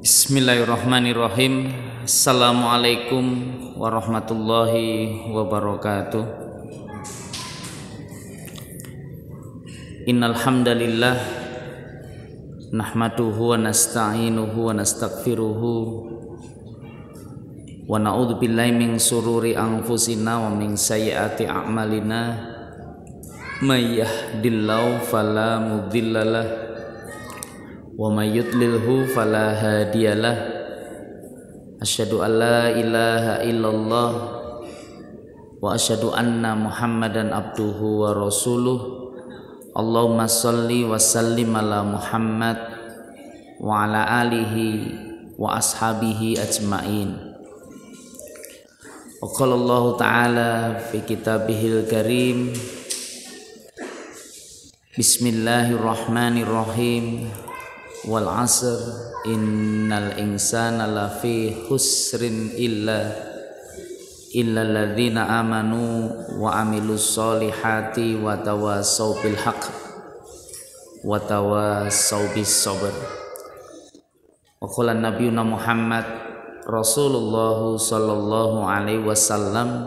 Bismillahirrahmanirrahim. Assalamualaikum warahmatullahi wabarakatuh. Innal hamdalillah nahmaduhu wa nasta'inuhu wa nastaghfiruhu wa na'udzu billahi min sururi anfusina wa min sayyiati a'malina may yahdihillahu fala mudhillalah wa may yudlilhu fala hadiyalah. Asyhadu an la ilaha illallah wa asyhadu anna Muhammadan abduhu wa rasuluh. Allahumma shalli wa sallim ala Muhammad wa ala alihi wa ashabihi ajmain. Wa qala Allah ta'ala fi kitabihil karim, Bismillahirrahmanirrahim. Wal asr innal insana lafi khusrin illa alladzina amanu wa amilus solihati wa tawasaw bil haqq wa tawasaw bis sabr. Wa qala nabiyuna Muhammad Rasulullah sallallahu alaihi wasallam,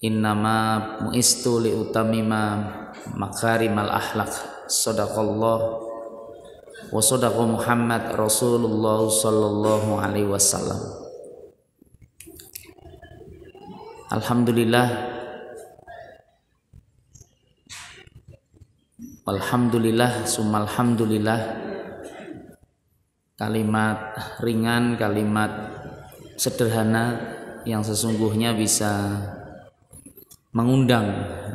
innama muistu li utamima makarimal akhlaq. Sadaqallah wa sadaqa Muhammad Rasulullah sallallahu alaihi wasallam. Alhamdulillah, alhamdulillah, summa alhamdulillah. Kalimat ringan, kalimat sederhana yang sesungguhnya bisa mengundang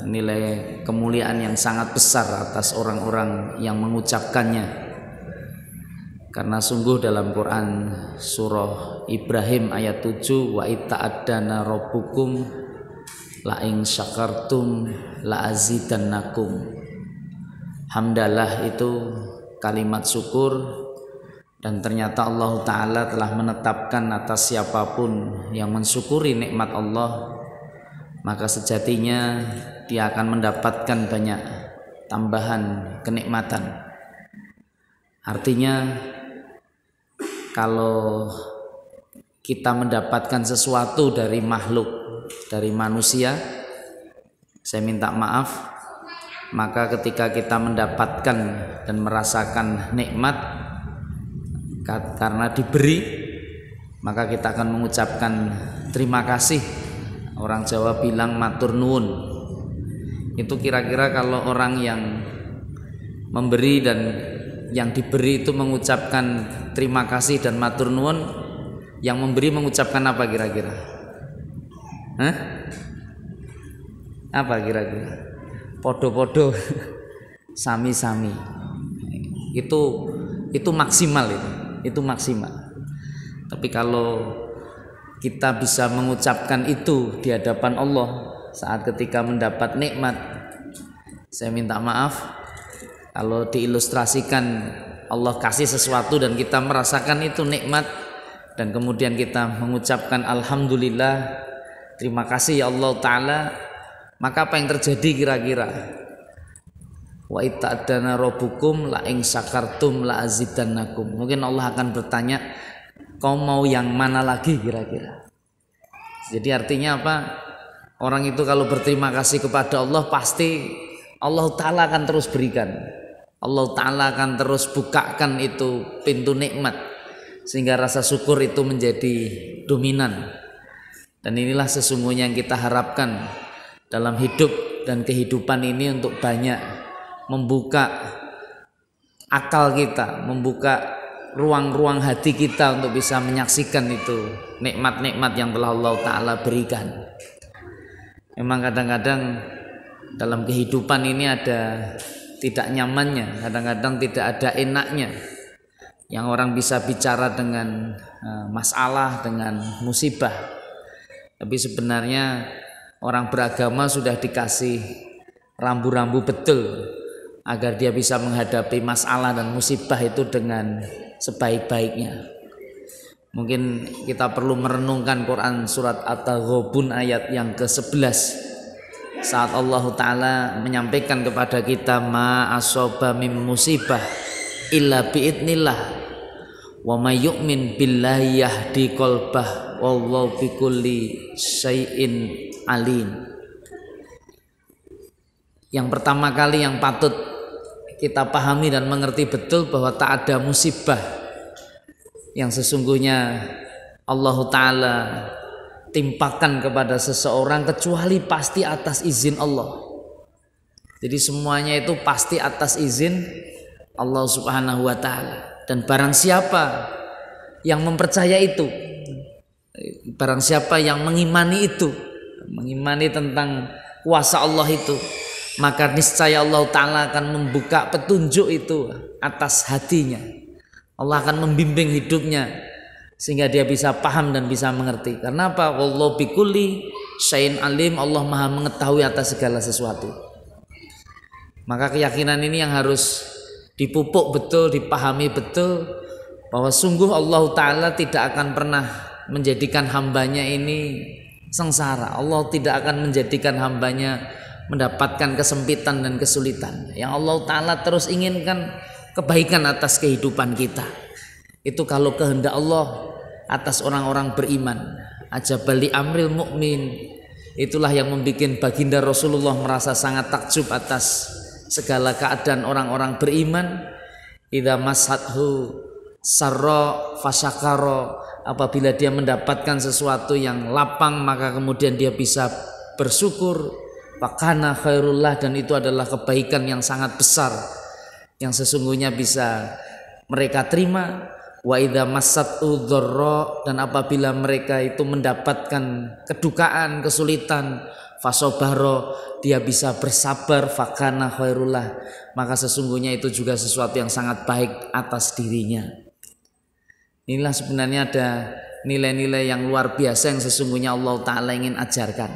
nilai kemuliaan yang sangat besar atas orang-orang yang mengucapkannya. Karena sungguh dalam Quran surah Ibrahim ayat 7, wa ita'addana rabbukum la in syakartum la azidannakum. Hamdalah itu kalimat syukur, dan ternyata Allah Ta'ala telah menetapkan atas siapapun yang mensyukuri nikmat Allah, maka sejatinya dia akan mendapatkan banyak tambahan kenikmatan. Artinya kalau kita mendapatkan sesuatu dari makhluk, dari manusia, saya minta maaf, maka ketika kita mendapatkan dan merasakan nikmat karena diberi, maka kita akan mengucapkan terima kasih. Orang Jawa bilang matur nuwun. Itu kira-kira kalau orang yang memberi dan yang diberi itu mengucapkan terima kasih dan matur nuwun, yang memberi mengucapkan apa kira-kira? Apa kira-kira? Podo-podo, sami-sami. Itu maksimal, itu maksimal. Tapi kalau kita bisa mengucapkan itu di hadapan Allah saat ketika mendapat nikmat, saya minta maaf kalau diilustrasikan Allah kasih sesuatu dan kita merasakan itu nikmat, dan kemudian kita mengucapkan alhamdulillah, terima kasih ya Allah Ta'ala, maka apa yang terjadi kira-kira? Wa ita'addana rabbukum la in syakartum la azidannakum. Mungkin Allah akan bertanya, kau mau yang mana lagi kira-kira? Jadi artinya apa? Orang itu kalau berterima kasih kepada Allah, pasti Allah Ta'ala akan terus berikan. Allah Ta'ala akan terus bukakan itu pintu nikmat, sehingga rasa syukur itu menjadi dominan. Dan inilah sesungguhnya yang kita harapkan dalam hidup dan kehidupan ini, untuk banyak membuka akal kita, membuka ruang-ruang hati kita untuk bisa menyaksikan itu nikmat-nikmat yang telah Allah Ta'ala berikan. Memang kadang-kadang dalam kehidupan ini ada tidak nyamannya, kadang-kadang tidak ada enaknya. Yang orang bisa bicara dengan masalah, dengan musibah, tapi sebenarnya orang beragama sudah dikasih rambu-rambu betul agar dia bisa menghadapi masalah dan musibah itu dengan sebaik-baiknya. Mungkin kita perlu merenungkan Quran surat At-Taghabun ayat yang ke-11, saat Allah Ta'ala menyampaikan kepada kita, ma asoba mim musibah illa biidnillah Wa may yu'min billahi yahdi qalbah wallahu bikulli syai'in alim. Yang pertama kali yang patut kita pahami dan mengerti betul bahwa tak ada musibah yang sesungguhnya Allah Ta'ala timpakan kepada seseorang kecuali pasti atas izin Allah. Jadi semuanya itu pasti atas izin Allah Subhanahu wa Ta'ala. Dan barang siapa yang mempercaya itu, barang siapa yang mengimani itu, mengimani tentang kuasa Allah itu, maka niscaya Allah Ta'ala akan membuka petunjuk itu atas hatinya. Allah akan membimbing hidupnya sehingga dia bisa paham dan bisa mengerti. Karena apa? Wallahu bikulli syai'in alim. Allah Maha mengetahui atas segala sesuatu. Maka keyakinan ini yang harus dipupuk betul, dipahami betul, bahwa sungguh Allah Ta'ala tidak akan pernah menjadikan hambanya ini sengsara. Allah tidak akan menjadikan hambanya mendapatkan kesempitan dan kesulitan. Yang Allah Ta'ala terus inginkan kebaikan atas kehidupan kita. Itu kalau kehendak Allah atas orang-orang beriman. Ajabali amril mukmin. Itulah yang membuat baginda Rasulullah merasa sangat takjub atas segala keadaan orang-orang beriman. Idza masathu sarra fasyakara, apabila dia mendapatkan sesuatu yang lapang maka kemudian dia bisa bersyukur. Fakana khairullah, dan itu adalah kebaikan yang sangat besar yang sesungguhnya bisa mereka terima. Wa idza massathu dzarra, dan apabila mereka itu mendapatkan kedukaan, kesulitan, fasobaro, dia bisa bersabar. Fakana khairullah, maka sesungguhnya itu juga sesuatu yang sangat baik atas dirinya. Inilah sebenarnya ada nilai-nilai yang luar biasa yang sesungguhnya Allah Ta'ala ingin ajarkan.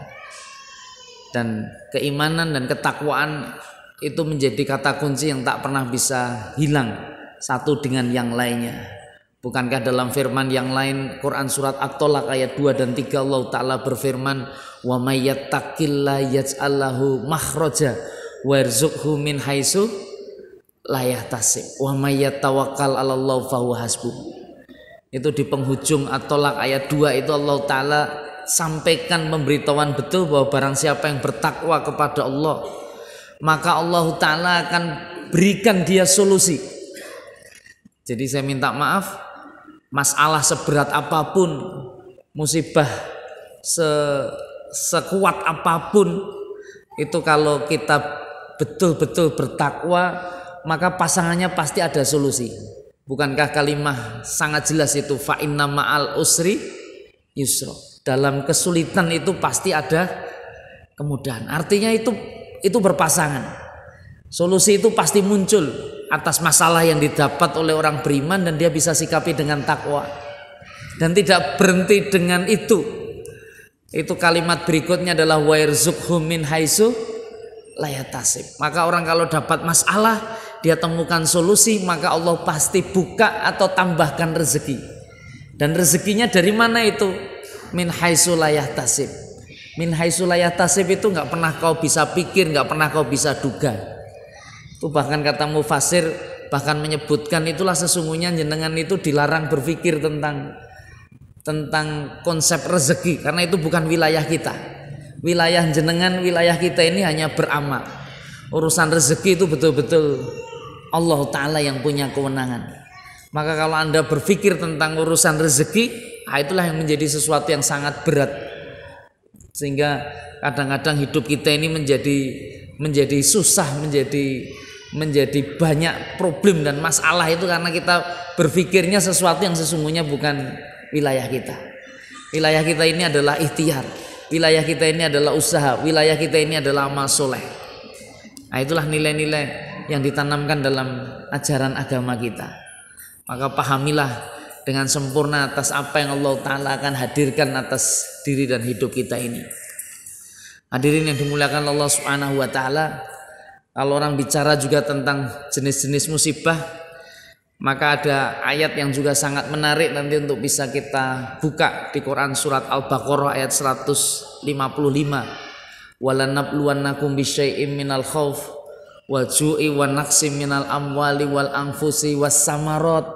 Dan keimanan dan ketakwaan itu menjadi kata kunci yang tak pernah bisa hilang satu dengan yang lainnya. Bukankah dalam firman yang lain Quran surat At-Tolaq ayat 2 dan 3 Allah Ta'ala berfirman, wa may yattaqillaha yaj'al lahu makhraja wa yarzuqhu min haitsu la yahtasib wa may yatawakkal 'alallahi fahuwa hasbuh. Itu di penghujung At-Tolaq ayat 2 itu Allah Ta'ala sampaikan pemberitahuan betul bahwa barang siapa yang bertakwa kepada Allah, maka Allah Ta'ala akan berikan dia solusi. Jadi saya minta maaf, masalah seberat apapun, musibah sekuat apapun, itu kalau kita betul-betul bertakwa, maka pasangannya pasti ada solusi. Bukankah kalimah sangat jelas itu, fa inna ma'al usri yusra. Dalam kesulitan itu pasti ada kemudahan. Artinya itu berpasangan. Solusi itu pasti muncul atas masalah yang didapat oleh orang beriman, dan dia bisa sikapi dengan takwa. Dan tidak berhenti dengan itu. Itu kalimat berikutnya adalah wa yarzuqhu min haitsu la yahtasib. Maka orang kalau dapat masalah, dia temukan solusi, maka Allah pasti buka atau tambahkan rezeki. Dan rezekinya dari mana itu? Min haitsu la yahtasib. Min haitsu la yahtasib itu enggak pernah kau bisa pikir, enggak pernah kau bisa duga. Itu bahkan kata mufasir bahkan menyebutkan itulah sesungguhnya jenengan itu dilarang berpikir tentang konsep rezeki, karena itu bukan wilayah kita. Wilayah jenengan, wilayah kita ini hanya beramal. Urusan rezeki itu betul-betul Allah Ta'ala yang punya kewenangan. Maka kalau Anda berpikir tentang urusan rezeki, itulah yang menjadi sesuatu yang sangat berat. Sehingga kadang-kadang hidup kita ini menjadi susah, menjadi banyak problem dan masalah, itu karena kita berpikirnya sesuatu yang sesungguhnya bukan wilayah kita. Wilayah kita ini adalah ikhtiar, wilayah kita ini adalah usaha, wilayah kita ini adalah amal soleh. Itulah nilai-nilai yang ditanamkan dalam ajaran agama kita. Maka pahamilah dengan sempurna atas apa yang Allah Ta'ala akan hadirkan atas diri dan hidup kita ini. Hadirin yang dimuliakan Allah Subhanahu wa Ta'ala, kalau orang bicara juga tentang jenis-jenis musibah, maka ada ayat yang juga sangat menarik nanti untuk bisa kita buka di Quran surat Al-Baqarah ayat 155. Walanabluwannakum bisyai'im minal khauf wal ju'i wan naqsim minal amwali wal anfusi was samarat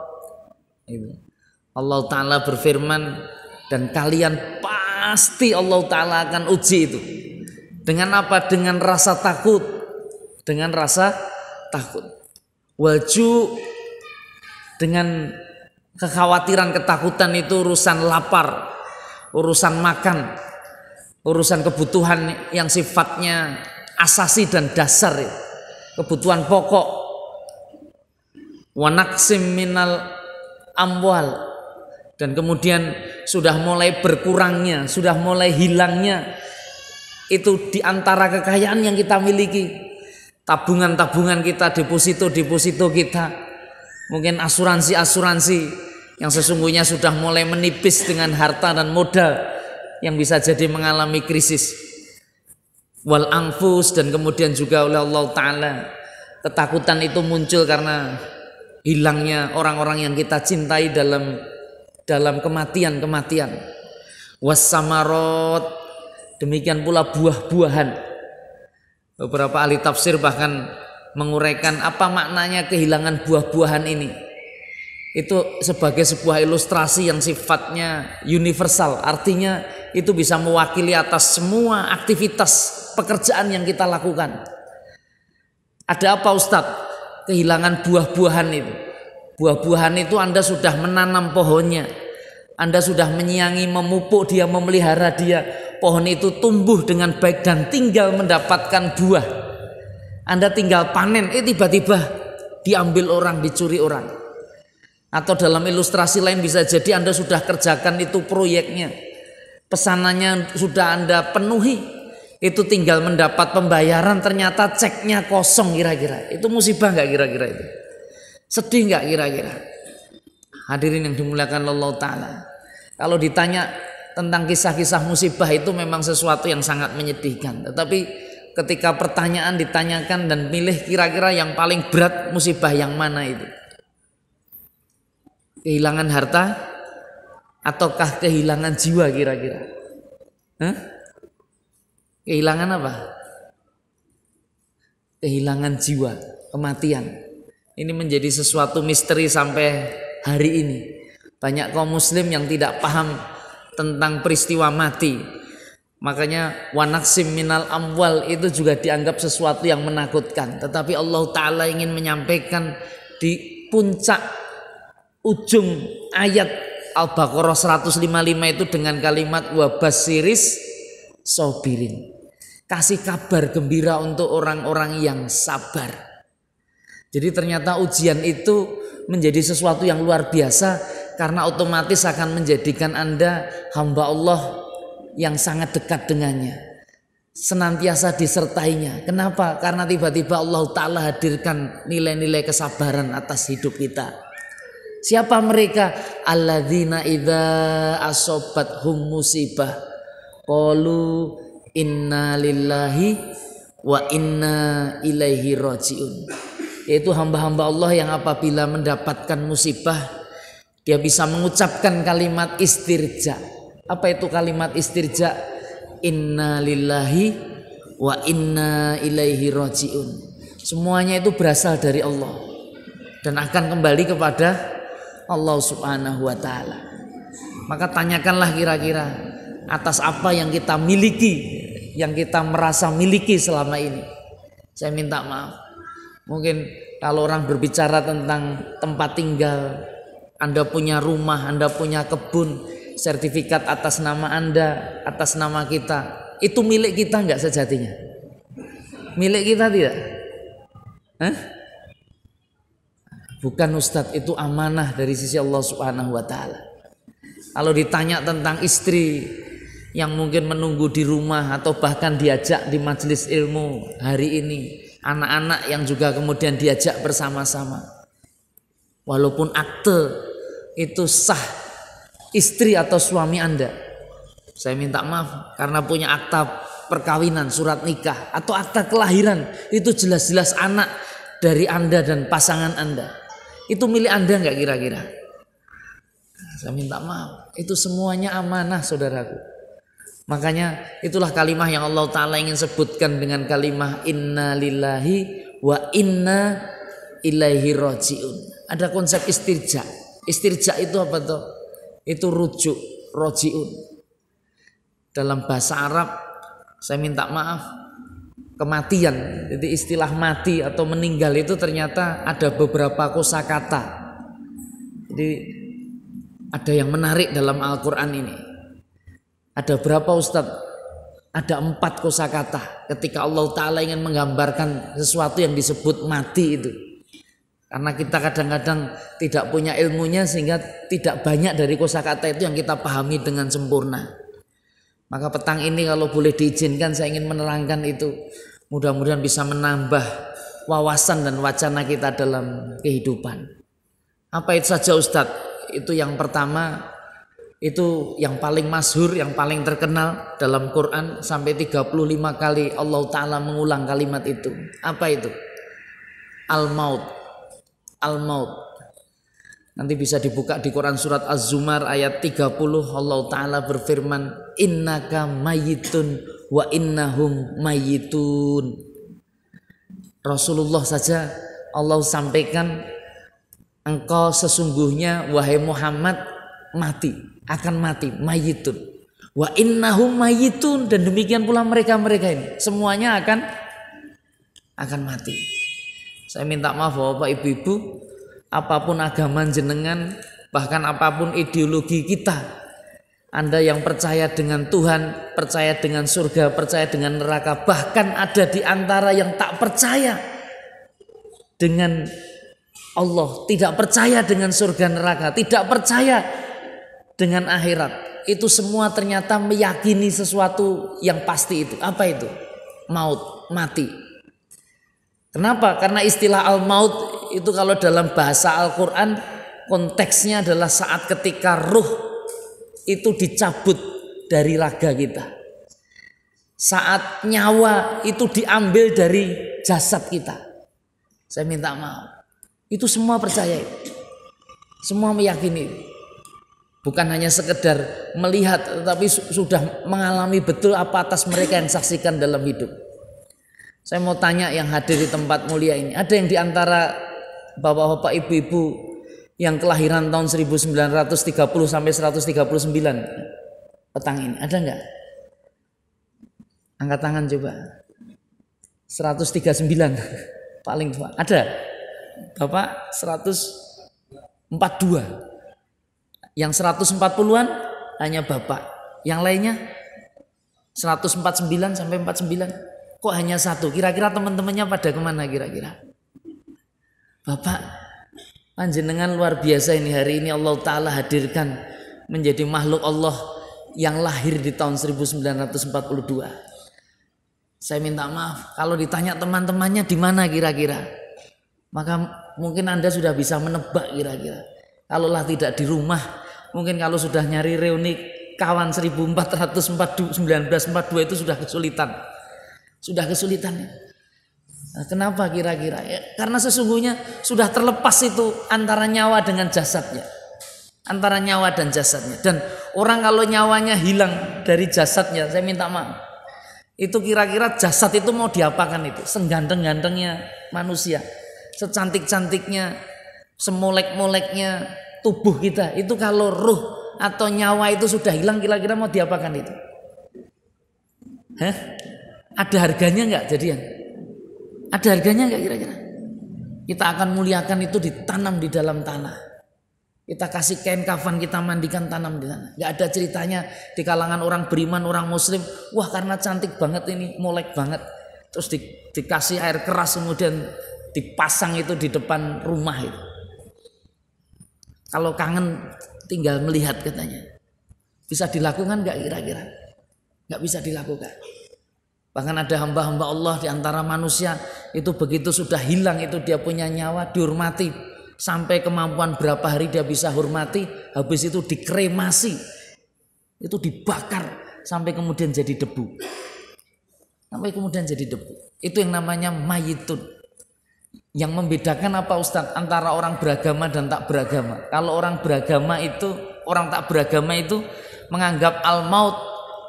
Allah Ta'ala berfirman, dan kalian pasti Allah Ta'ala akan uji itu. Dengan apa? Dengan rasa takut. Dengan rasa takut. Waju, dengan kekhawatiran, ketakutan itu urusan lapar, urusan makan, urusan kebutuhan yang sifatnya asasi dan dasar, kebutuhan pokok. Wa naqsim minal amwal, dan kemudian sudah mulai berkurangnya, sudah mulai hilangnya itu di antara kekayaan yang kita miliki. Tabungan-tabungan kita, deposito-deposito kita, mungkin asuransi-asuransi yang sesungguhnya sudah mulai menipis dengan harta dan modal yang bisa jadi mengalami krisis. Wal anfus, dan kemudian juga oleh Allah Ta'ala ketakutan itu muncul karena hilangnya orang-orang yang kita cintai dalam kematian-kematian. Wassamarot, demikian pula buah-buahan. Beberapa ahli tafsir bahkan menguraikan apa maknanya kehilangan buah-buahan ini. Itu sebagai sebuah ilustrasi yang sifatnya universal, artinya itu bisa mewakili atas semua aktivitas pekerjaan yang kita lakukan. Ada apa Ustadz? Kehilangan buah-buahan itu. Buah-buahan itu Anda sudah menanam pohonnya, Anda sudah menyiangi, memupuk dia, memelihara dia. Pohon itu tumbuh dengan baik dan tinggal mendapatkan buah. Anda tinggal panen, tiba-tiba diambil orang, dicuri orang. Atau dalam ilustrasi lain bisa jadi Anda sudah kerjakan itu proyeknya, pesanannya sudah Anda penuhi, itu tinggal mendapat pembayaran, ternyata ceknya kosong. Kira-kira itu musibah nggak kira-kira itu? Sedih nggak kira-kira? Hadirin yang dimuliakan Allah Ta'ala, kalau ditanya tentang kisah-kisah musibah itu memang sesuatu yang sangat menyedihkan. Tetapi ketika pertanyaan ditanyakan dan milih kira-kira yang paling berat musibah yang mana itu? Kehilangan harta ataukah kehilangan jiwa kira-kira? Kehilangan apa? Kehilangan jiwa, kematian. Ini menjadi sesuatu misteri sampai hari ini. Banyak kaum muslim yang tidak paham tentang peristiwa mati. Makanya wanaksim minal amwal itu juga dianggap sesuatu yang menakutkan. Tetapi Allah Ta'ala ingin menyampaikan di puncak ujung ayat Al-Baqarah 155 itu dengan kalimat wabasiris sobirin. Kasih kabar gembira untuk orang-orang yang sabar. Jadi ternyata ujian itu menjadi sesuatu yang luar biasa, karena otomatis akan menjadikan Anda hamba Allah yang sangat dekat dengannya, senantiasa disertainya. Kenapa? Karena tiba-tiba Allah Ta'ala hadirkan nilai-nilai kesabaran atas hidup kita. Siapa mereka? Alladzina idza asobathum musibah qalu inna lillahi wa inna ilaihi rajiun. Yaitu hamba-hamba Allah yang apabila mendapatkan musibah, dia bisa mengucapkan kalimat istirja. Apa itu kalimat istirja? Inna lillahi wa inna ilaihi rajiun. Semuanya itu berasal dari Allah dan akan kembali kepada Allah Subhanahu wa Ta'ala. Maka tanyakanlah kira-kira atas apa yang kita miliki, yang kita merasa miliki selama ini. Saya minta maaf. Mungkin kalau orang berbicara tentang tempat tinggal, Anda punya rumah, Anda punya kebun, sertifikat atas nama Anda, atas nama kita, itu milik kita enggak sejatinya? Milik kita tidak? Bukan Ustadz, itu amanah dari sisi Allah Subhanahu wa Ta'ala. Kalau ditanya tentang istri yang mungkin menunggu di rumah atau bahkan diajak di majelis ilmu hari ini, anak-anak yang juga kemudian diajak bersama-sama, walaupun akte itu sah istri atau suami Anda, saya minta maaf, karena punya akta perkawinan, surat nikah atau akta kelahiran, itu jelas-jelas anak dari Anda dan pasangan Anda, itu milik Anda enggak kira-kira? Saya minta maaf, itu semuanya amanah saudaraku. Makanya itulah kalimah yang Allah Ta'ala ingin sebutkan dengan kalimah inna lillahi wa inna ilaihi rajiun. Ada konsep istirja. Istirja itu apa tuh? Itu rujuk, rojiun. Dalam bahasa Arab, saya minta maaf, kematian. Jadi istilah mati atau meninggal itu ternyata ada beberapa kosakata. Jadi ada yang menarik dalam Al-Quran ini. Ada berapa Ustadz? Ada 4 kosakata ketika Allah Ta'ala ingin menggambarkan sesuatu yang disebut mati itu. Karena kita kadang-kadang tidak punya ilmunya sehingga tidak banyak dari kosakata itu yang kita pahami dengan sempurna. Maka petang ini kalau boleh diizinkan saya ingin menerangkan itu. Mudah-mudahan bisa menambah wawasan dan wacana kita dalam kehidupan. Apa itu saja Ustadz? Itu yang pertama, itu yang paling masyhur, yang paling terkenal dalam Quran, sampai 35 kali Allah Ta'ala mengulang kalimat itu. Apa itu? Al-maut. Al-maut. Nanti bisa dibuka di Quran surat Az-Zumar ayat 30. Allah Ta'ala berfirman, innaka mayyitun wa innahum mayyitun. Rasulullah saja Allah sampaikan, engkau sesungguhnya wahai Muhammad mati, akan mati, mayyitun. Wa innahum mayyitun, dan demikian pula mereka-mereka ini semuanya akan mati. Saya minta maaf Bapak Ibu-ibu, apapun agama jenengan, bahkan apapun ideologi kita, Anda yang percaya dengan Tuhan, percaya dengan surga, percaya dengan neraka, bahkan ada di antara yang tak percaya dengan Allah, tidak percaya dengan surga neraka, tidak percaya dengan akhirat. Itu semua ternyata meyakini sesuatu yang pasti itu. Apa itu? Maut, mati. Kenapa? Karena istilah al-maut itu kalau dalam bahasa Al-Quran konteksnya adalah saat ketika ruh itu dicabut dari raga kita. Saat nyawa itu diambil dari jasad kita. Saya minta maaf. Itu semua percaya. Semua meyakini. Bukan hanya sekedar melihat, tetapi sudah mengalami betul apa atas mereka yang saksikan dalam hidup. Saya mau tanya yang hadir di tempat mulia ini, ada yang diantara bapak-bapak ibu-ibu yang kelahiran tahun 1930 sampai 139 petang ini, ada enggak? Angkat tangan coba. 139 paling tua. Ada? Bapak 142. Yang 140-an hanya bapak. Yang lainnya 149 sampai 49. Kok hanya satu? Kira-kira teman-temannya pada kemana kira-kira? Bapak, panjenengan luar biasa ini. Hari ini Allah Ta'ala hadirkan menjadi makhluk Allah yang lahir di tahun 1942. Saya minta maaf kalau ditanya teman-temannya di mana kira-kira, maka mungkin Anda sudah bisa menebak kira-kira. Kalaulah tidak di rumah, mungkin kalau sudah nyari reuni kawan 1942 itu sudah kesulitan. Sudah kesulitan. Nah, kenapa kira-kira? Ya, karena sesungguhnya sudah terlepas itu antara nyawa dengan jasadnya. Antara nyawa dan jasadnya. Dan orang kalau nyawanya hilang dari jasadnya, saya minta maaf. Itu kira-kira jasad itu mau diapakan itu? Seganteng-gantengnya manusia, secantik-cantiknya, semolek-moleknya tubuh kita. Itu kalau ruh atau nyawa itu sudah hilang, kira-kira mau diapakan itu? Hah? Ada harganya enggak jadian? Ada harganya enggak kira-kira? Kita akan muliakan itu ditanam di dalam tanah. Kita kasih kain kafan, kita mandikan, tanam di sana. Enggak ada ceritanya di kalangan orang beriman, orang muslim, wah karena cantik banget ini, molek banget. Terus dikasih air keras kemudian dipasang itu di depan rumah itu. Kalau kangen tinggal melihat katanya. Bisa dilakukan enggak kira-kira? Enggak bisa dilakukan. Bahkan ada hamba-hamba Allah di antara manusia itu begitu sudah hilang itu dia punya nyawa dihormati sampai kemampuan berapa hari dia bisa hormati, habis itu dikremasi, itu dibakar sampai kemudian jadi debu, sampai kemudian jadi debu. Itu yang namanya mayitun. Yang membedakan apa Ustadz antara orang beragama dan tak beragama? Kalau orang beragama itu, orang tak beragama itu menganggap al-maut,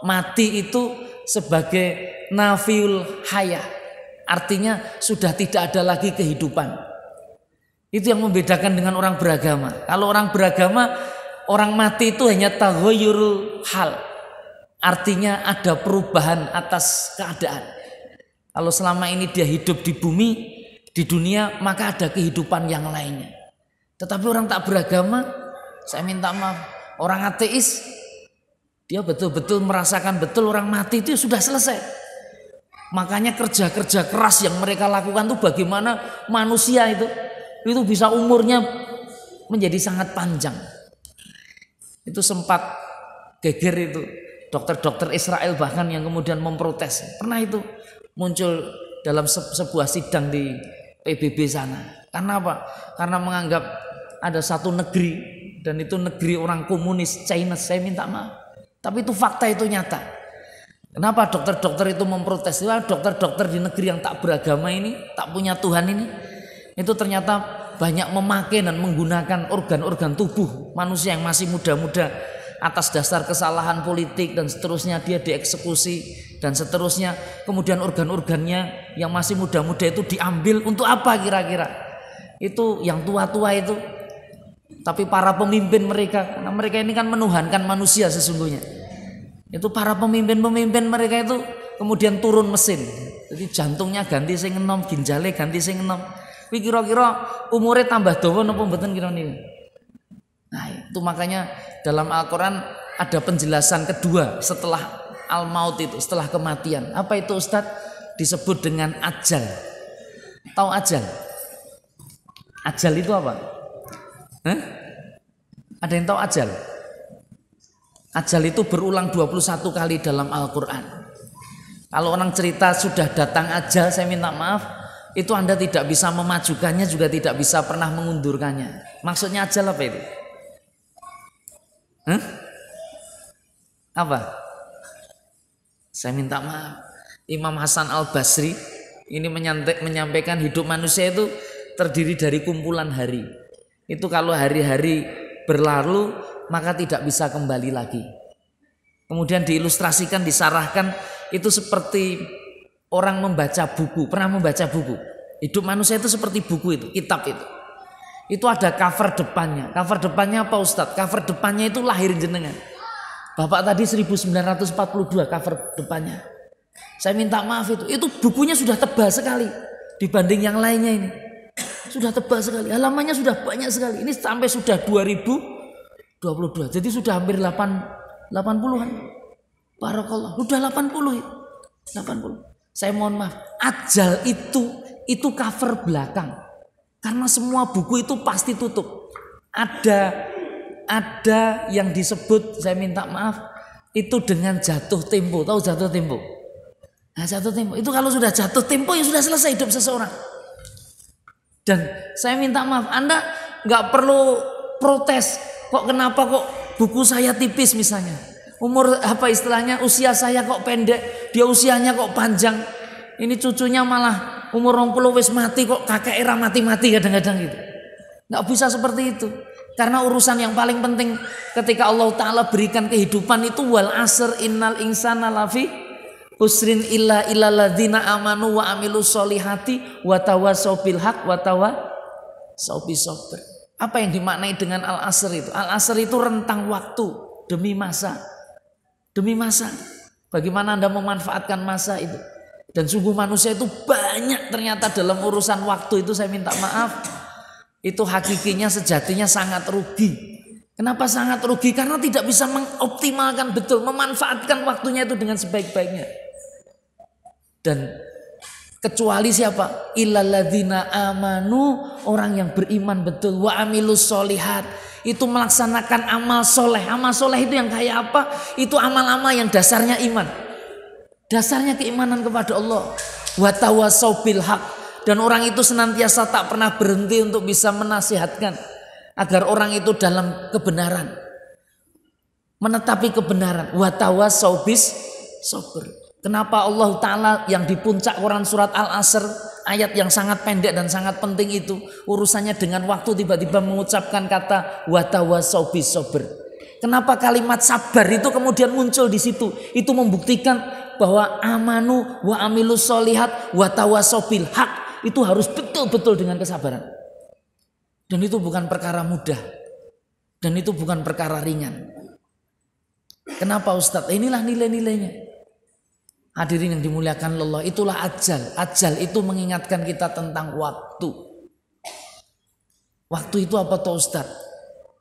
mati itu sebagai nafiul hayah, artinya sudah tidak ada lagi kehidupan. Itu yang membedakan dengan orang beragama. Kalau orang beragama, orang mati itu hanya taghayyurul hal. Artinya ada perubahan atas keadaan. Kalau selama ini dia hidup di bumi, di dunia, maka ada kehidupan yang lainnya. Tetapi orang tak beragama, saya minta maaf, orang ateis, dia betul-betul merasakan betul orang mati itu sudah selesai. Makanya kerja-kerja keras yang mereka lakukan itu bagaimana manusia itu bisa umurnya menjadi sangat panjang. Itu sempat geger itu dokter-dokter Israel bahkan yang kemudian memprotes. Pernah itu muncul dalam sebuah sidang di PBB sana. Karena apa? Karena menganggap ada satu negeri dan itu negeri orang komunis China. Saya minta maaf. Tapi itu fakta, itu nyata. Kenapa dokter-dokter itu memprotes? Dokter-dokter di negeri yang tak beragama ini, tak punya Tuhan ini, itu ternyata banyak memakai dan menggunakan organ-organ tubuh manusia yang masih muda-muda atas dasar kesalahan politik dan seterusnya, dia dieksekusi dan seterusnya. Kemudian organ-organnya yang masih muda-muda itu diambil untuk apa kira-kira? Itu yang tua-tua itu. Tapi para pemimpin mereka, karena mereka ini kan menuhankan manusia sesungguhnya. Itu para pemimpin-pemimpin mereka itu kemudian turun mesin. Jadi jantungnya ganti sing enom, ginjale ganti sing enom. Tapi kira-kira umurnya tambah dawa napa mboten kira-kira. Nah, itu makanya dalam Al-Qur'an ada penjelasan kedua setelah al-maut itu, setelah kematian. Apa itu Ustadz? Disebut dengan ajal. Tahu ajal? Ajal itu apa? Hah? Ada yang tahu ajal? Ajal itu berulang 21 kali dalam Al-Quran. Kalau orang cerita sudah datang ajal, saya minta maaf, itu Anda tidak bisa memajukannya, juga tidak bisa pernah mengundurkannya. Maksudnya ajal apa itu? Hah? Apa? Saya minta maaf. Imam Hasan Al-Basri ini menyampaikan hidup manusia itu terdiri dari kumpulan hari. Itu kalau hari-hari berlalu maka tidak bisa kembali lagi. Kemudian diilustrasikan, disarahkan itu seperti orang membaca buku. Pernah membaca buku? Hidup manusia itu seperti buku itu, kitab itu. Itu ada cover depannya. Cover depannya apa Ustadz? Cover depannya itu lahir jenengan. Bapak tadi 1942 cover depannya. Saya minta maaf itu bukunya sudah tebal sekali dibanding yang lainnya ini. Sudah tebal sekali, halamannya sudah banyak sekali. Ini sampai sudah 2022. Jadi sudah hampir 80-an. Barakallah, sudah 80 itu. 80. Saya mohon maaf, ajal itu cover belakang. Karena semua buku itu pasti tutup. Ada yang disebut, saya minta maaf, itu dengan jatuh tempo. Tahu jatuh tempo? Nah, jatuh tempo. Itu kalau sudah jatuh tempo ya sudah selesai hidup seseorang. Dan saya minta maaf, Anda nggak perlu protes. Kok kenapa kok buku saya tipis misalnya? Umur apa istilahnya? Usia saya kok pendek, dia usianya kok panjang. Ini cucunya malah umur 20 wis mati, kok kakek era mati-mati kadang-kadang gitu. Nggak bisa seperti itu. Karena urusan yang paling penting ketika Allah Ta'ala berikan kehidupan itu wal asr innal insana lafi usrin illa illalladzina amanu wa amilus solihati wa tawassaw bil haq wa tawassaw bis sabr. Apa yang dimaknai dengan al-asr itu? Al-asr itu rentang waktu demi masa. Demi masa. Bagaimana Anda memanfaatkan masa itu? Dan sungguh manusia itu banyak ternyata dalam urusan waktu itu, saya minta maaf. Itu hakikinya sejatinya sangat rugi. Kenapa sangat rugi? Karena tidak bisa mengoptimalkan betul, memanfaatkan waktunya itu dengan sebaik-baiknya. Dan kecuali siapa? Illalladzina amanu, orang yang beriman betul, wa amilus solihat, itu melaksanakan amal soleh. Amal soleh itu yang kayak apa? Itu amal-amal yang dasarnya iman, dasarnya keimanan kepada Allah. Wa tawassaw bil haq, dan orang itu senantiasa tak pernah berhenti untuk bisa menasihatkan agar orang itu dalam kebenaran, menetapi kebenaran. Wa tawassaw bis sabr. Kenapa Allah Ta'ala yang di puncak Quran surat Al-Asr, ayat yang sangat pendek dan sangat penting itu, urusannya dengan waktu, tiba-tiba mengucapkan kata wa tawassaw bis sabr. Kenapa kalimat sabar itu kemudian muncul di situ? Itu membuktikan bahwa amanu wa amilus solihat wa tawassaw bil haq itu harus betul-betul dengan kesabaran. Dan itu bukan perkara mudah. Dan itu bukan perkara ringan. Kenapa Ustadz? Inilah nilai-nilainya. Hadirin yang dimuliakan Allah, itulah ajal. Ajal itu mengingatkan kita tentang waktu. Waktu itu apa toh Ustadz?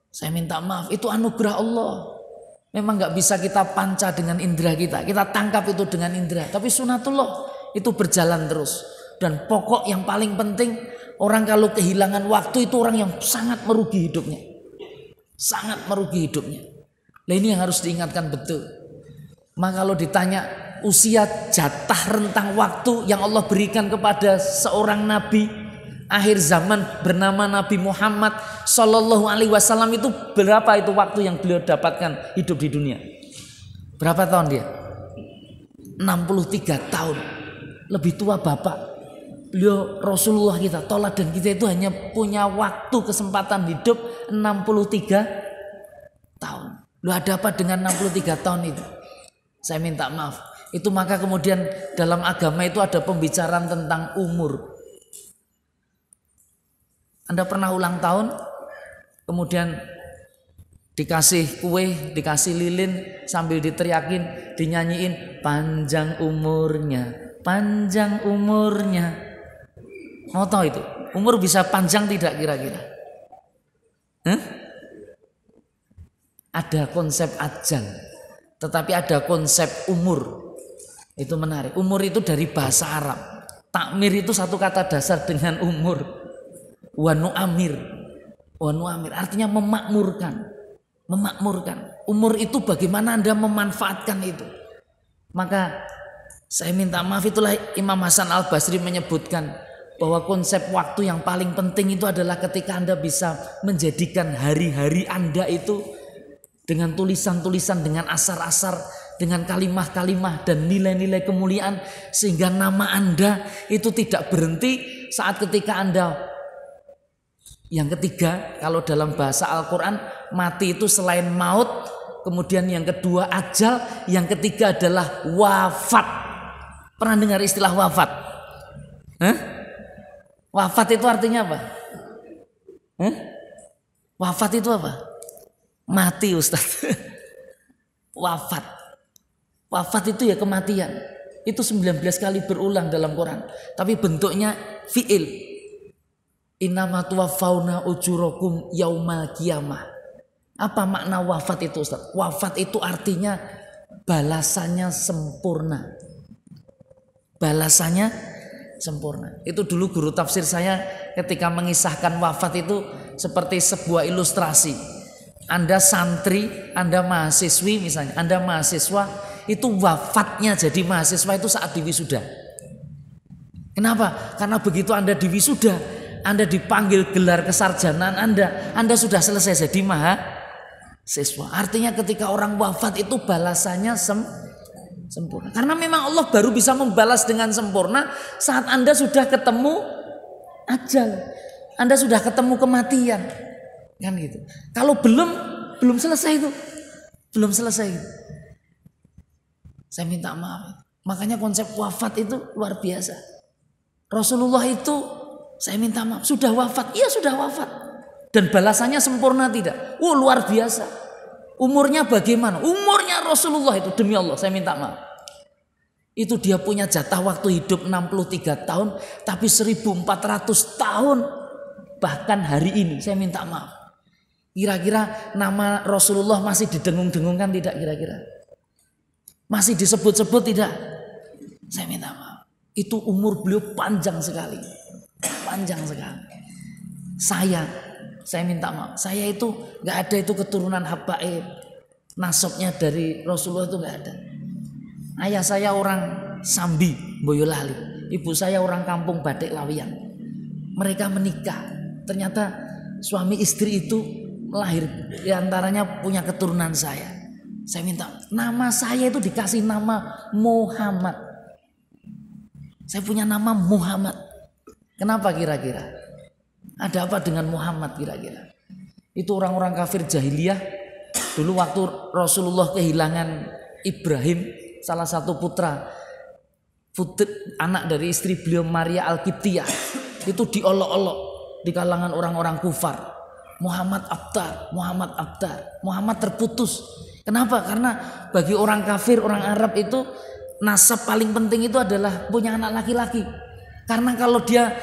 Saya minta maaf, itu anugerah Allah. Memang gak bisa kita panca dengan indera kita. Kita tangkap itu dengan indera. Tapi sunatullah itu berjalan terus. Dan pokok yang paling penting, orang kalau kehilangan waktu itu orang yang sangat merugi hidupnya. Sangat merugi hidupnya. Nah ini yang harus diingatkan betul. Maka kalau ditanya usia jatah rentang waktu yang Allah berikan kepada seorang nabi akhir zaman bernama Nabi Muhammad Sallallahu Alaihi Wasallam, itu berapa itu waktu yang beliau dapatkan hidup di dunia? Berapa tahun dia? 63 tahun. Lebih tua bapak. Beliau Rasulullah kita, toladan kita itu hanya punya waktu kesempatan hidup 63 tahun. Lu ada apa dengan 63 tahun itu? Saya minta maaf. Itu maka kemudian dalam agama itu ada pembicaraan tentang umur. Anda pernah ulang tahun, kemudian dikasih kue, dikasih lilin, sambil diteriakin, dinyanyiin, panjang umurnya, panjang umurnya. Mau tahu itu? Umur bisa panjang tidak kira-kira? Ada konsep ajal, tetapi ada konsep umur. Itu menarik. Umur itu dari bahasa Arab. Takmir itu satu kata dasar dengan umur. Wa nu'amir. Wa nu'amir artinya memakmurkan. Memakmurkan. Umur itu bagaimana Anda memanfaatkan itu. Maka saya minta maaf, itulah Imam Hasan Al-Basri menyebutkan bahwa konsep waktu yang paling penting itu adalah ketika Anda bisa menjadikan hari-hari Anda itu dengan tulisan-tulisan, dengan asar-asar, dengan kalimah-kalimah dan nilai-nilai kemuliaan, sehingga nama Anda itu tidak berhenti saat ketika Anda. Yang ketiga, kalau dalam bahasa Al-Quran, mati itu selain maut, kemudian yang kedua ajal, yang ketiga adalah wafat. Pernah dengar istilah wafat? Wafat itu artinya apa? Wafat itu apa? Mati Ustaz. Wafat. Wafat itu ya kematian. Itu 19 kali berulang dalam Quran. Tapi bentuknya fi'il. Innama tuwaffawna ujurakum yaumal qiyamah. Apa makna wafat itu Ustaz? Wafat itu artinya balasannya sempurna. Balasannya sempurna. Itu dulu guru tafsir saya ketika mengisahkan wafat itu seperti sebuah ilustrasi. Anda santri, Anda mahasiswi misalnya, Anda mahasiswa, itu wafatnya jadi mahasiswa itu saat diwisuda. Kenapa? Karena begitu Anda diwisuda, Anda dipanggil gelar kesarjanaan Anda sudah selesai jadi mahasiswa. Artinya ketika orang wafat itu balasannya sempurna. Karena memang Allah baru bisa membalas dengan sempurna saat Anda sudah ketemu ajal. Anda sudah ketemu kematian. Kan gitu. Kalau belum selesai itu. Belum selesai itu. Saya minta maaf. Makanya konsep wafat itu luar biasa. Rasulullah itu saya minta maaf sudah wafat. Iya sudah wafat. Dan balasannya sempurna tidak? Luar biasa. Umurnya bagaimana? Umurnya Rasulullah itu demi Allah saya minta maaf. Itu dia punya jatah waktu hidup 63 tahun. Tapi 1400 tahun. Bahkan hari ini saya minta maaf. Kira-kira nama Rasulullah masih didengung-dengungkan tidak kira-kira? Masih disebut-sebut tidak? Saya minta maaf. Itu umur beliau panjang sekali. Panjang sekali. Saya minta maaf. Saya itu gak ada itu keturunan habaib. Nasabnya dari Rasulullah itu gak ada. Ayah saya orang Sambi, Boyolali. Ibu saya orang kampung Batik Lawian. Mereka menikah. Ternyata suami istri itu lahir diantaranya punya keturunan saya. Saya minta nama saya itu dikasih nama Muhammad. Saya punya nama Muhammad. Kenapa kira-kira? Ada apa dengan Muhammad kira-kira? Itu orang-orang kafir jahiliyah. Dulu waktu Rasulullah kehilangan Ibrahim, salah satu putra anak dari istri beliau Maria Al-Qibtiyah, itu diolok-olok. di kalangan orang-orang kufar. Muhammad abtar, Muhammad abtar, Muhammad terputus. Kenapa? Karena bagi orang kafir, orang Arab itu nasab paling penting itu adalah punya anak laki-laki. Karena kalau dia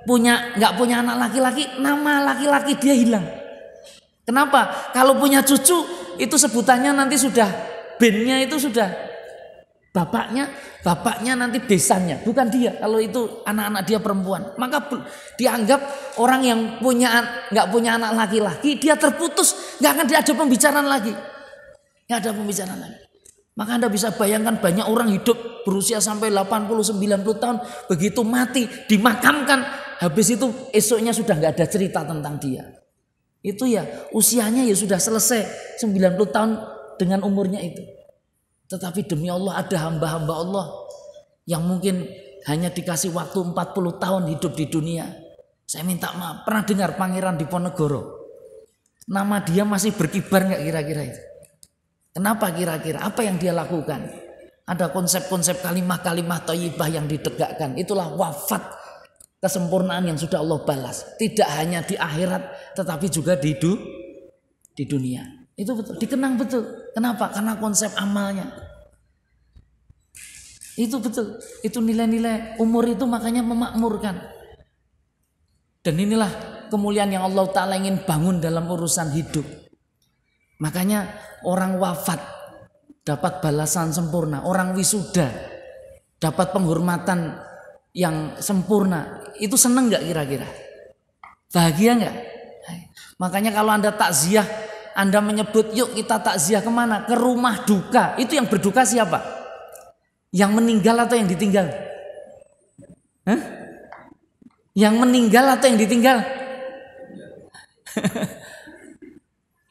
nggak punya anak laki-laki, nama laki-laki dia hilang. Kenapa? Kalau punya cucu itu sebutannya nanti sudah bennya itu sudah bapaknya nanti besannya, bukan dia. Kalau itu anak-anak dia perempuan, maka dianggap orang yang nggak punya anak laki-laki, dia terputus, nggak akan ada pembicaraan lagi, nggak ada pembicaraan lagi. Maka Anda bisa bayangkan banyak orang hidup berusia sampai 80-90 tahun, begitu mati dimakamkan, habis itu esoknya sudah nggak ada cerita tentang dia. Itu ya usianya ya sudah selesai 90 tahun dengan umurnya itu. Tetapi demi Allah ada hamba-hamba Allah yang mungkin hanya dikasih waktu 40 tahun hidup di dunia. Saya minta maaf, pernah dengar Pangeran Diponegoro? Nama dia masih berkibar nggak kira-kira itu? Kenapa kira-kira? Apa yang dia lakukan? Ada konsep-konsep kalimah-kalimah thayyibah yang ditegakkan. Itulah wafat kesempurnaan yang sudah Allah balas. Tidak hanya di akhirat tetapi juga di dunia. Itu betul, dikenang betul. Kenapa? Karena konsep amalnya. Itu betul. Itu nilai-nilai umur itu makanya memakmurkan. Dan inilah kemuliaan yang Allah Ta'ala ingin bangun dalam urusan hidup. Makanya orang wafat dapat balasan sempurna. Orang wisuda dapat penghormatan yang sempurna. Itu seneng gak kira-kira? Bahagia gak? Makanya kalau Anda takziah, Anda menyebut yuk kita takziah kemana? Ke rumah duka. Itu yang berduka siapa? Yang meninggal atau yang ditinggal? Hah? Yang meninggal atau yang ditinggal?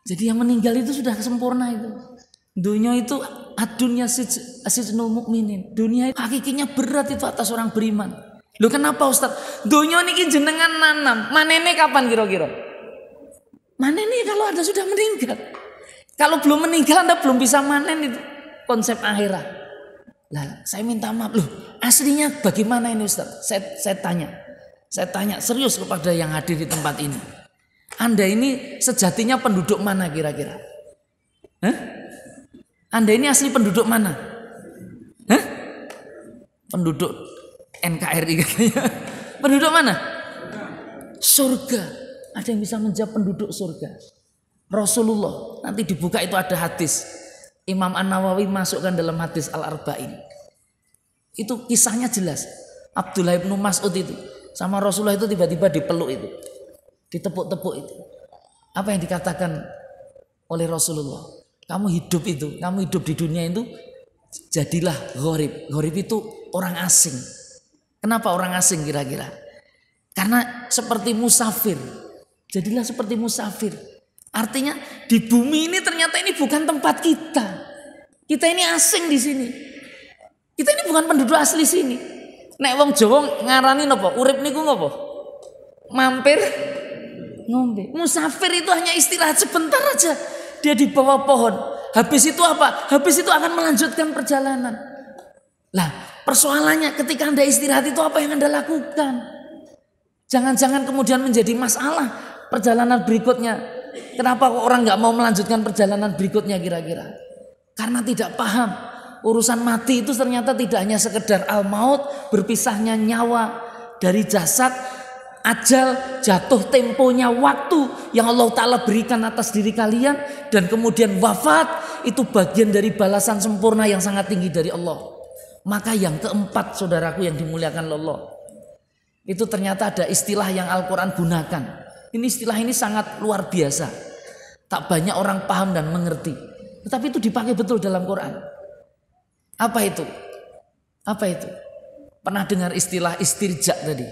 Jadi yang meninggal itu sudah sempurna itu. Dunia itu adunya asisnul mukminin. Dunia itu hakikinya berat itu atas orang beriman. Loh kenapa Ustaz? Dunia ini jenengan nanam. Manene kapan kira-kira? Manene kalau Anda sudah meninggal. Kalau belum meninggal Anda belum bisa manen itu konsep akhirat. Lah, saya minta maaf loh. Aslinya bagaimana ini Ustaz? Saya tanya serius kepada yang hadir di tempat ini. Anda ini sejatinya penduduk mana kira-kira? Hah? Anda ini asli penduduk mana? Hah? Penduduk NKRI kayaknya. Penduduk mana? Surga. Ada yang bisa menjawab penduduk surga? Rasulullah. Nanti dibuka itu ada hadis. Imam An-Nawawi masukkan dalam hadis Al-Arba'in. Itu kisahnya jelas. Abdullah bin Mas'ud itu sama Rasulullah itu tiba-tiba dipeluk itu. Ditepuk-tepuk itu. Apa yang dikatakan oleh Rasulullah? Kamu hidup di dunia itu jadilah gharib. Gharib itu orang asing. Kenapa orang asing kira-kira? Karena seperti musafir. Jadilah seperti musafir. Artinya di bumi ini ternyata ini bukan tempat kita. Kita ini asing di sini. Kita ini bukan penduduk asli sini. Nek wong Jawa ngarani napa? Urip niku ngopo? Mampir ngombe. Musafir itu hanya istirahat sebentar aja. Dia di bawah pohon. Habis itu apa? Habis itu akan melanjutkan perjalanan. Lah, persoalannya ketika Anda istirahat itu apa yang Anda lakukan? Jangan-jangan kemudian menjadi masalah perjalanan berikutnya. Kenapa kok orang nggak mau melanjutkan perjalanan berikutnya kira-kira? Karena tidak paham. Urusan mati itu ternyata tidak hanya sekedar al-maut, berpisahnya nyawa dari jasad, ajal, jatuh temponya waktu yang Allah Ta'ala berikan atas diri kalian, dan kemudian wafat itu bagian dari balasan sempurna yang sangat tinggi dari Allah. Maka yang keempat saudaraku yang dimuliakan Allah, itu ternyata ada istilah yang Al-Quran gunakan. Ini istilah ini sangat luar biasa, tak banyak orang paham dan mengerti, tetapi itu dipakai betul dalam Quran. Apa itu? Apa itu? Pernah dengar istilah istirja tadi?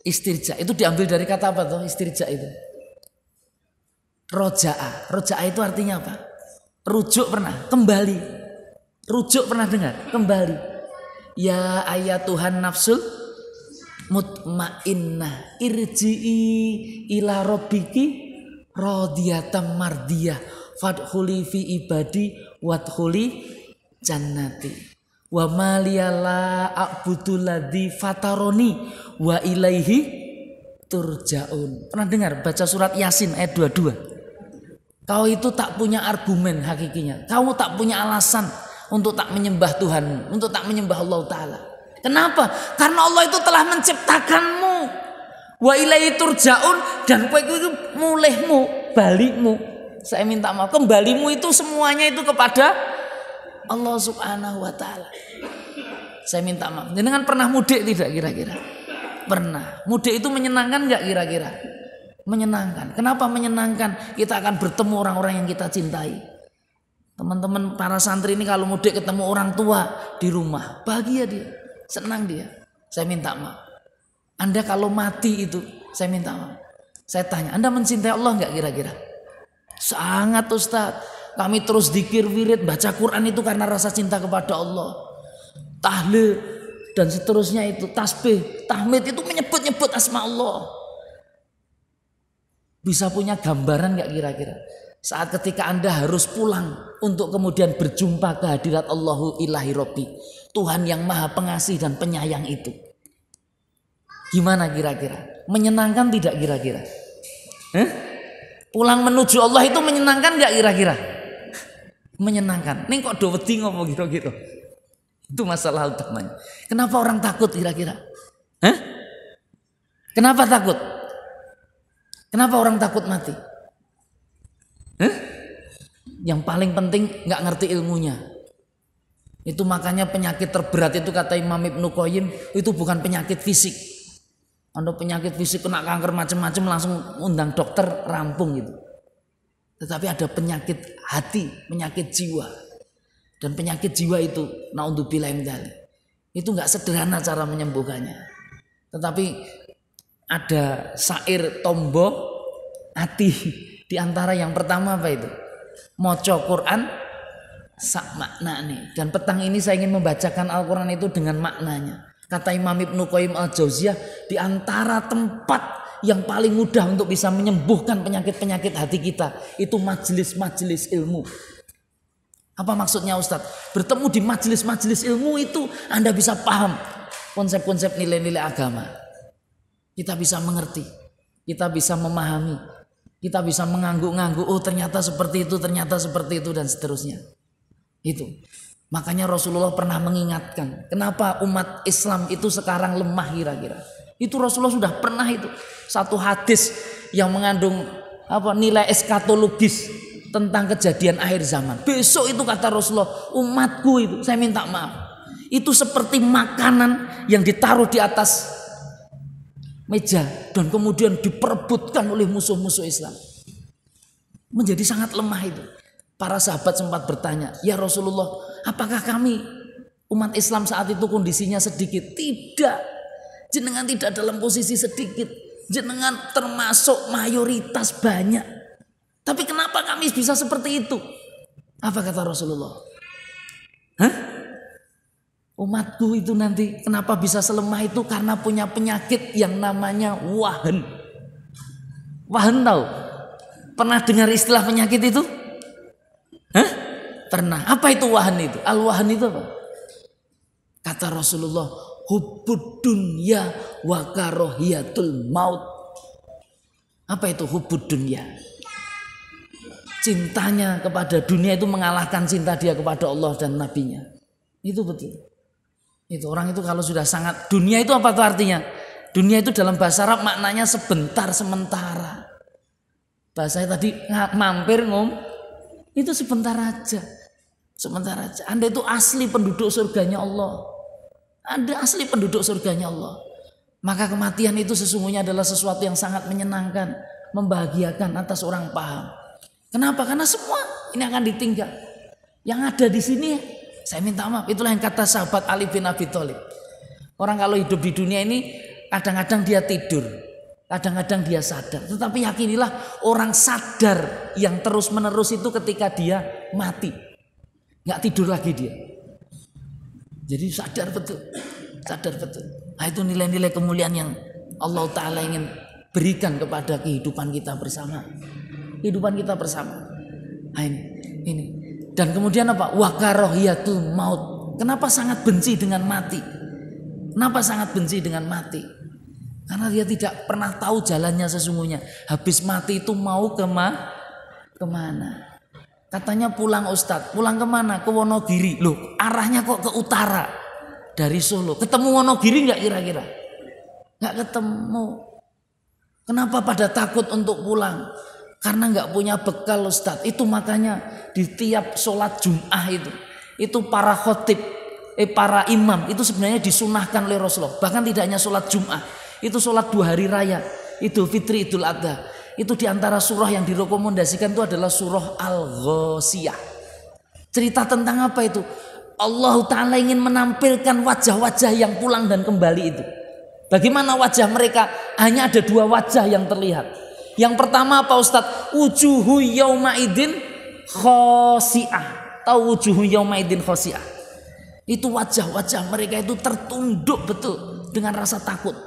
Istirja itu diambil dari kata apa tuh istirja itu? Roja'a. Roja'a itu artinya apa? Rujuk pernah? Kembali. Rujuk pernah dengar? Kembali. Ya ayatuhan nafsul mutmainnah irji'i ila rabbiki radiyatan mardiyah fadkhuli fi ibadi wadkhuli jannati. Wa maliyala a'budu ladzi fataroni wa ilaihi turja'un. Pernah dengar baca surat Yasin ayat 22? Kau itu tak punya argumen hakikinya. Kau tak punya alasan untuk tak menyembah Tuhan, untuk tak menyembah Allah Ta'ala. Kenapa? Karena Allah itu telah menciptakanmu. Wa ilaihi turja'un, dan kowe itu mulihmu, balikmu. Saya minta maaf, kembalimu itu semuanya itu kepada Allah Subhanahu wa Ta'ala. Saya minta maaf. Jenengan pernah mudik tidak kira-kira? Pernah. Mudik itu menyenangkan enggak kira-kira? Menyenangkan. Kenapa menyenangkan? Kita akan bertemu orang-orang yang kita cintai. Teman-teman para santri ini kalau mudik ketemu orang tua di rumah, bahagia dia, senang dia. Saya minta maaf. Anda kalau mati itu, saya minta maaf. Saya tanya, Anda mencintai Allah enggak kira-kira? Sangat Ustaz. Kami terus zikir, wirid, baca Quran itu karena rasa cinta kepada Allah. Tahlil dan seterusnya itu, tasbih, tahmid itu menyebut-nyebut asma Allah. Bisa punya gambaran enggak kira-kira? Saat ketika Anda harus pulang untuk kemudian berjumpa kehadirat Allahu ilahi Rabbi, Tuhan yang maha pengasih dan penyayang itu. Gimana kira-kira? Menyenangkan tidak kira-kira? Pulang menuju Allah itu menyenangkan gak kira-kira? Menyenangkan. Nih kok do wedi ngopo gitu-gitu. Itu masalah utamanya. Kenapa orang takut kira-kira? Kenapa takut? Kenapa orang takut mati? Yang paling penting gak ngerti ilmunya. Itu makanya penyakit terberat itu kata Imam Ibnu Qayyim itu bukan penyakit fisik. Anda penyakit fisik kena kanker macam-macam langsung undang dokter rampung gitu. Tetapi ada penyakit hati, penyakit jiwa. Dan penyakit jiwa itu naudzubillah min dzalik. Itu enggak sederhana cara menyembuhkannya. Tetapi ada syair tombo hati di antara yang pertama apa itu? Maca Quran sak maknane. Dan petang ini saya ingin membacakan Al-Quran itu dengan maknanya. Kata Imam Ibnu Qayyim Al-Jauziyah, di antara tempat yang paling mudah untuk bisa menyembuhkan penyakit-penyakit hati kita itu majelis-majelis ilmu. Apa maksudnya Ustadz? Bertemu di majelis-majelis ilmu itu Anda bisa paham konsep-konsep nilai-nilai agama. Kita bisa mengerti, kita bisa memahami, kita bisa mengangguk-ngangguk, oh ternyata seperti itu, dan seterusnya. Itu. Makanya Rasulullah pernah mengingatkan, kenapa umat Islam itu sekarang lemah kira-kira. Itu Rasulullah sudah pernah itu. Satu hadis yang mengandung nilai eskatologis tentang kejadian akhir zaman. Besok itu kata Rasulullah, umatku itu, saya minta maaf, itu seperti makanan yang ditaruh di atas meja dan kemudian diperebutkan oleh musuh-musuh Islam. Menjadi sangat lemah itu. Para sahabat sempat bertanya, ya Rasulullah, apakah kami umat Islam saat itu kondisinya sedikit? Tidak. Jenengan tidak dalam posisi sedikit. Jenengan termasuk mayoritas banyak. Tapi kenapa kami bisa seperti itu? Apa kata Rasulullah? Umatku itu nanti kenapa bisa selemah itu? Karena punya penyakit yang namanya wahan. Wahan tahu? Pernah dengar istilah penyakit itu? Pernah. Apa itu wahan itu? Al-wahan itu apa? Kata Rasulullah, hubbud dunya wa karahiyatul maut. Apa itu hubbud dunya? Cintanya kepada dunia itu mengalahkan cinta dia kepada Allah dan nabinya. Itu betul. Itu orang itu kalau sudah sangat, dunia itu apa tuh artinya? Dunia itu dalam bahasa Arab maknanya sebentar, sementara. Bahasanya tadi mampir itu sebentar aja. Sebentar aja. Anda itu asli penduduk surganya Allah. Anda asli penduduk surganya Allah. Maka kematian itu sesungguhnya adalah sesuatu yang sangat menyenangkan, membahagiakan atas orang paham. Kenapa? Karena semua ini akan ditinggal. Yang ada di sini, saya minta maaf, itulah yang kata sahabat Ali bin Abi Thalib. Orang kalau hidup di dunia ini kadang-kadang dia tidur, kadang-kadang dia sadar. Tetapi yakinilah orang sadar yang terus-menerus itu ketika dia mati. Nggak tidur lagi dia. Jadi sadar betul. Sadar betul. Nah, itu nilai-nilai kemuliaan yang Allah Ta'ala ingin berikan kepada kehidupan kita bersama. Kehidupan kita bersama. Nah, ini. Dan kemudian apa? Wa karahiyatul maut. Kenapa sangat benci dengan mati? Kenapa sangat benci dengan mati? Karena dia tidak pernah tahu jalannya sesungguhnya. Habis mati itu mau kemana? Katanya pulang Ustadz. Pulang kemana? Ke Wonogiri. Loh, arahnya kok ke utara dari Solo. Ketemu Wonogiri nggak kira-kira? Nggak ketemu. Kenapa pada takut untuk pulang? Karena nggak punya bekal Ustadz. Itu makanya di tiap sholat Jum'ah itu para khotib, para imam itu sebenarnya disunahkan oleh Rasulullah. Bahkan tidak hanya sholat Jum'ah, itu sholat 2 hari raya, Idul Fitri, Idul Adha. Itu diantara surah yang direkomendasikan itu adalah surah Al-Ghasyiyah. Cerita tentang apa itu? Allah Ta'ala ingin menampilkan wajah-wajah yang pulang dan kembali itu. Bagaimana wajah mereka? Hanya ada 2 wajah yang terlihat. Yang pertama apa Ustadz? Wujuhu yaumaidin khosi'ah. Tahu wujuhu yaumaidin khosi'ah? Itu wajah-wajah mereka itu tertunduk betul dengan rasa takut.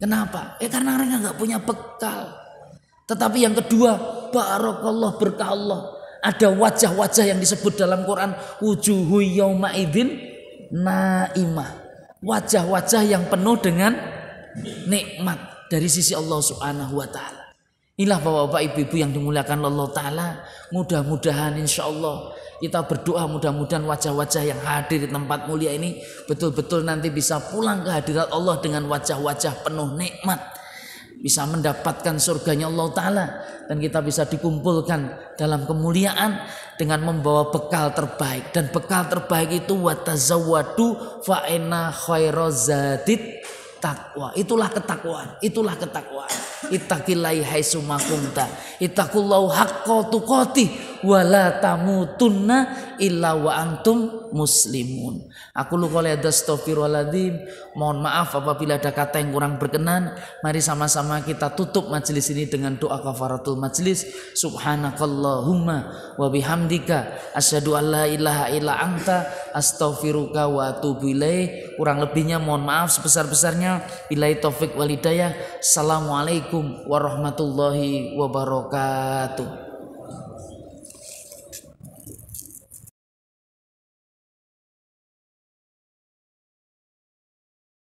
Kenapa? Karena mereka nggak punya bekal. Tetapi yang kedua, barakallah, berkah Allah. Ada wajah-wajah yang disebut dalam Quran wujuhu yaumaidin naimah. Wajah-wajah yang penuh dengan nikmat dari sisi Allah Subhanahu wa taala. Inilah Bapak-bapak, Ibu-ibu yang dimuliakan Allah taala, mudah-mudahan insyaallah kita berdoa mudah-mudahan wajah-wajah yang hadir di tempat mulia ini betul-betul nanti bisa pulang ke hadirat Allah dengan wajah-wajah penuh nikmat, bisa mendapatkan surganya Allah taala, dan kita bisa dikumpulkan dalam kemuliaan dengan membawa bekal terbaik. Dan bekal terbaik itu watazawwadu fa inna khairazadit takwa. Itulah ketakwaan. Ittaqillahi haitsu ma kunta. Ittaqullahu haqqa tuqatih wa la tamutunna illa wa antum muslimun. Aku qouli astaghfirullahaladzim. Mohon maaf apabila ada kata yang kurang berkenan. Mari sama-sama kita tutup majelis ini dengan doa kafaratul majelis. Subhanakallahumma wa bihamdika asyhadu an la ilaha illa anta astaghfiruka wa atubu ilaik. Kurang lebihnya mohon maaf sebesar-besarnya. Billahi taufik wal hidayah. Assalamualaikum warahmatullahi wabarakatuh.